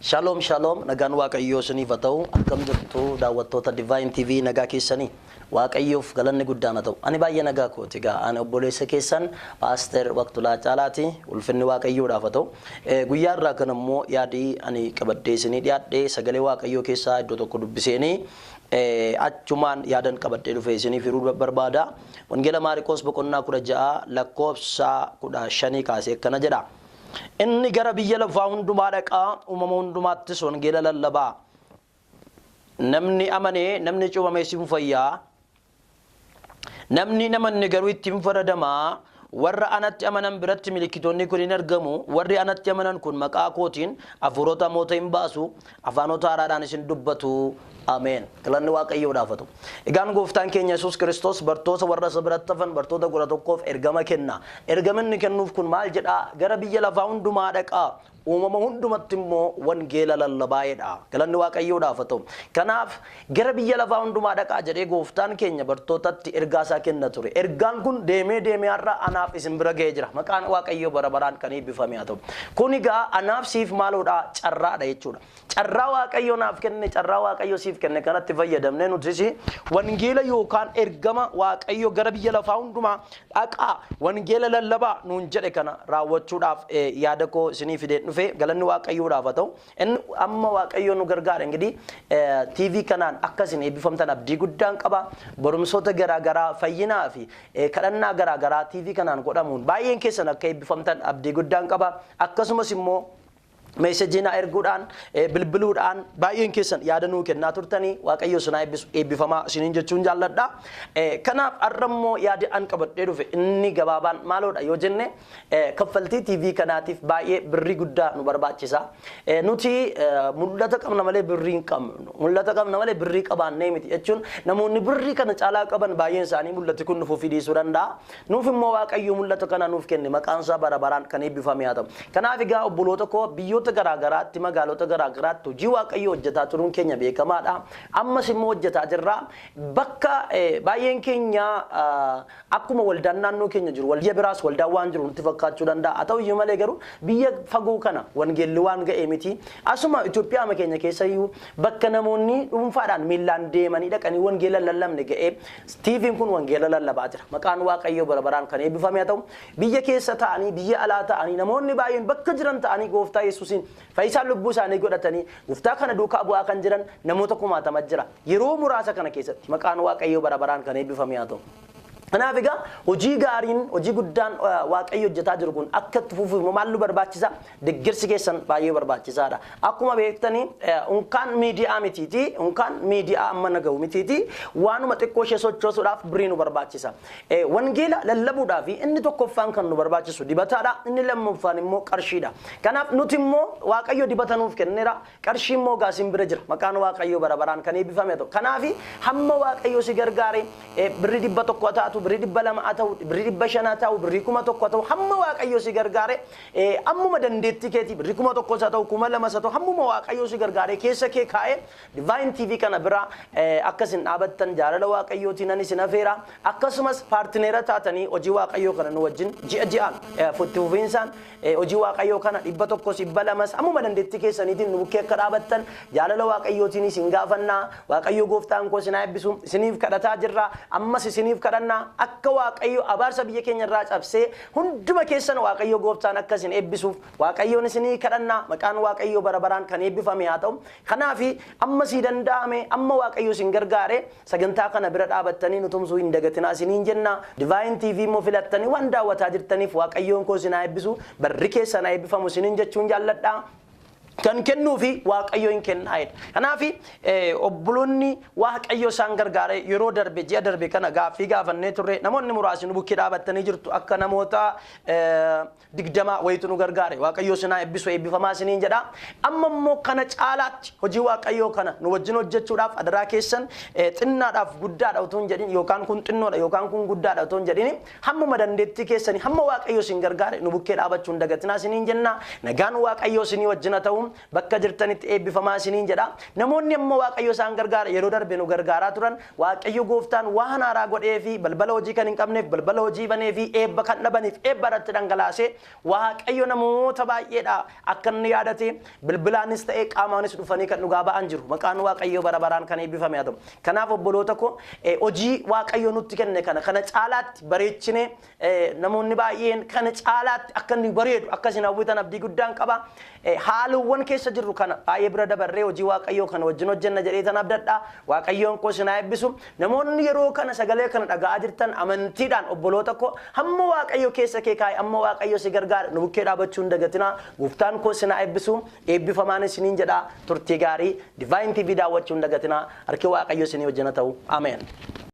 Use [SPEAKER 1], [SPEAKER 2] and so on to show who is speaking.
[SPEAKER 1] Shalom shalom nagaan waaqayyoo isiniif haa ta'u akkam jirtu daawwattoota Divine TV nagaa keessanii waaqayyoof galanni guddaan haa ta'u ani baay'ee nagaa kooti gaa ani obboleessa keessan Pastor Waqtulaa Caalaati ulfinni waaqayyoodhaaf haa ta'u guyyaa irraa kan immoo yaadii ani qabadhee isinii dhiyaadhee sagalee waaqayyoo keessaa iddoo tokko dubbiseenii achumaan yaadan qabadhee dhufee isiniif hiruu barbaada wangeela Maarqos boqonnaa 16 lakkoofsa 15 kaasee akkana jedha. Inni gara biyya lafaa hundumaa dhaqaa uumama hundumaattis wangeela lallabaa namni amanee namni cuuphamee simu fayyaa namni namanni garuu ittiin faradamaa warra anatti amanan biratti milikkitoonni kun hin argamu warri anatti amanan kun maqaa kootiin hafuurota moota hin baasu afaanota haaraadhaan isin dubbatu Amen. Galanni waaqayyoodhaaf haa ta'u. Egaan gooftaan keenya Yesuus Kiristoos bartoota warra isa biratti hafan bartoota 11 ergama kenna. Ergamanni kennuuf kun maal jedhaa gara biyya lafaa hundumaa dhaqaa uumama hundumatti immoo wangeela lallabaa'edha. Galanni waaqayyoodhaaf haa ta'u. Kanaaf gara biyya lafaa hundumaa dhaqaa jedhee gooftaan keenya bartootatti ergaa isaa kenna ture. Ergaan kun deemee har'a anaaf isin bira ga'ee jira. Maqaan waaqayyoo bara baraan kan eebbifame haa ta'u. Kun egaa anaaf siif maaloodha carraadha jechuudha. Carraa waaqayyoo naaf kenne carraa waaqayyoo siif kenne kanatti fayyadamnee nutis wangeela yookaan ergama waaqayyoo gara biyya lafaa hundumaa dhaqaa wangeela lallabaa nuun jedhe kana raawwachuudhaaf yaada koo isinii fidee dhufe galanni waaqayyoodhaaf haa ta'u. Inni amma waaqayyoo nu gargaara ingidihi TV kanaan akkasin eebbifamtan abdii guddaan qaba. Barumsoota garaagaraa fayyinaa fi kadhannaa garaagaraa TV kanaan godhamuun baay'een keessan akka eebbifamtan abdii guddaan qaba. Akkasumas immoo meesejina erguudhaan bilbiluudhaan baay'een keessan yaada nuu kennaa turtanii waaqayyo sinaa eebbifamaa isiniin jechuun jaalladha. Kanaaf har'ammoo yaada an qabadhee dhufe inni gabaabaan maaloodha yoo jenne kaffaltii TV kanaatiif baay'ee birrii guddaa nu barbaachisa. Nuti mul'ata qabna malee birrii hin qabnu. Mul'ata qabna malee birrii qabaannee miti jechuun namoonni birrii kana caalaa qaban baay'een isaanii mul'ati kun nuuf dhiisuu danda'a. Nuuf immoo waaqayyo mul'ata kana nuuf kenne maqaan isaa bara baraan kan eebbifame haa ta'u. Kanaaf egaa obboloota koo biyyoota garaagaraatti magaalota garaagaraatti hojii waaqayyoo hojjetaa turuun keenya beekamaadha. Ammas immoo hojjetaa jirra. Bakka baay'een keenya akkuma waldaan naannoo keenya jiru biyya biraas waldaan waan jiru nutti fakkaachuu danda'a. Haa ta'u iyyuu malee garuu biyya fagoo kana wangeelli waan ga'ee miti. Asuma Itoophiyaa keenya keessa iyyuu bakka namoonni dhuunfaadhaan miillaan deemanii dhaqanii wangeela lallabne ga'ee TV'n kun wangeela lallabaa jira. Maqaan waaqayyoo bara baraan kan eebbifame haa ta'u. Biyya keessa ta'anii biyya alaa ta'anii namoonni baay'een bakka jiran ta'anii gooftaa Yesuus fayyisaan lubbuu isaanii godhatanii gooftaa kana duukaa bu'aa kan jiran namoota 1000 jira. Yeroo muraasa kana keessatti maqaan waaqayyoo bara baraan kan eebbifame haa ta'u. Kanaaf egaa hojii gaariin hojii guddaan waaqayyo hojjetaa jiru kun akka itti fufuuf maal nu barbaachisa? Deeggarsi keessan baay'ee barbaachisaadha. Akkuma beektanii unkaan miidiyaa mitiiti unkaan miidiyaa amma nagahu mitiiti waanuma xiqqoo ishee sochoosuudhaaf birrii nu barbaachisa. Wangeela lallabuudhaaf inni tokkoffaan kan nu barbaachisu dibataadha inni lammaffaan immoo qarshiidha. Kanaaf nuti immoo waaqayyo dibata nuuf kenneera qarshii immoo gaasiin bira jira maqaan waaqayyo bara baraan kan eebbifame ta'u. Kanaaf hamma waaqayyo si gargaare birrii 100 taatu birrii 200 ta'u birrii 500 ta'u birrii 1000 ta'u hamma waaqayyo si gargaare ammuma dandeettii keetii birrii 1000 ta'u 2000 ta'u hammuma waaqayyo si gargaare keessa kee kaa'ee Divine TV kana bira akkasin dhaabattan jaalala waaqayyootiin ani sin afeera akkasumas paartineera taatanii hojii waaqayyoo kana nu wajjin ji'aan futti fufiinsaan hojii waaqayyoo kana 100 200 ammuma dandeettii keessaniitiin nu bukkee akka dhaabattan jaalala waaqayyootiin isin gaafannaa waaqayyo gooftaan koo sinaa eebbisu isiniif kadhataa jirra ammas isiniif kadhannaa akka waaqayyo abaarsa biyya keenya irraa cabsee hunduma keessan waaqayyo gooftaan akkasin eebbisuuf waaqayyoon isinii kadhannaa maqaan waaqayyo bara baraan kan eebbifame haa ta'u. Kanaaf amma si danda'ame amma waaqayyo isin gargaare sagantaa kana bira dhaabattanii nutumsuu hin dagatinaa isiniin jenna. Divine TV immoo filattanii waan daawwataa jirtaniif waaqayyoon koo isin haa eebbisu barri keessan haa eebbifamu isiniin jechuun jaalladha. Kan kennuu fi waaqayyo hin kennaa'edha. Kanaaf obboloonni waaqayyo isaan gargaare yeroo darbe ji'a darbe kana gaaffii gaafannee turre namoonni muraasni bukkee dhaabattanii jirtu akka namoota 20 wayitu nu gargaare waaqayyo sinaa eebbisu eebbifamaa isiniin jedha. Amma immoo kana caalaatti hojii waaqayyoo kana nu wajjin hojjechuudhaaf adaraa keessan xinnaadhaaf guddaadha utuu hin jedhin yookaan kun xinnoodha yookaan kun guddaadha utuu hin jedhin hammuma dandeettii keessanii hamma waaqayyo isin gargaare nu bukkee dhaabachuun dagatinaa isiniin jenna. Nagaan waaqayyo isinii wajjin haa ta'u. bakka jirtanitti eebbifamaa isiniin jedha. Namoonni ammoo Waaqayyo isaan gargaara yeroo darbe nu gargaaraa turan Waaqayyo gooftaan waan haaraa godhee fi balbala hojii kan hin qabneef balbala hojii banee fi eebba kan dhabaniif eebba irratti dhangalaasee Waaqayyo namoota baay'eedha akka inni yaadate bilbilaanis ta'ee qaamaanis dhufanii kan dhugaa ba'an jiru. Maqaan Waaqayyo bara baraan kan eebbifame haa ta'u. Kanaaf obboloota ko hojii Waaqayyo nutti kenne kana caalaatti bareechine namoonni baay'een kana caalaatti akka inni bareedu akkasin hawwitan abdii guddaan qaba. Haaluwwan keessa jirru kana baay'ee bira dabarree hojii Waaqayyo kana wajjin hojjenna jedhee tan abdadha. Waaqayyoon ko sinaa eebbisu. Namoonni yeroo kana sagalee kana dhaga'aa jirtan amantiidhaan obboloota ko hamma Waaqayyo keessa kee kaa'e amma Waaqayyo si gargaara nu bukkee dhaabachuu hin dagatinaa. Gooftaan ko sinaa eebbisu eebbifamaan isiniin jedha. Turtii gaarii Divine TV daawwachuu hin dagatinaa. Harki Waaqayyo isinii wajjin haa ta'u. Ameen.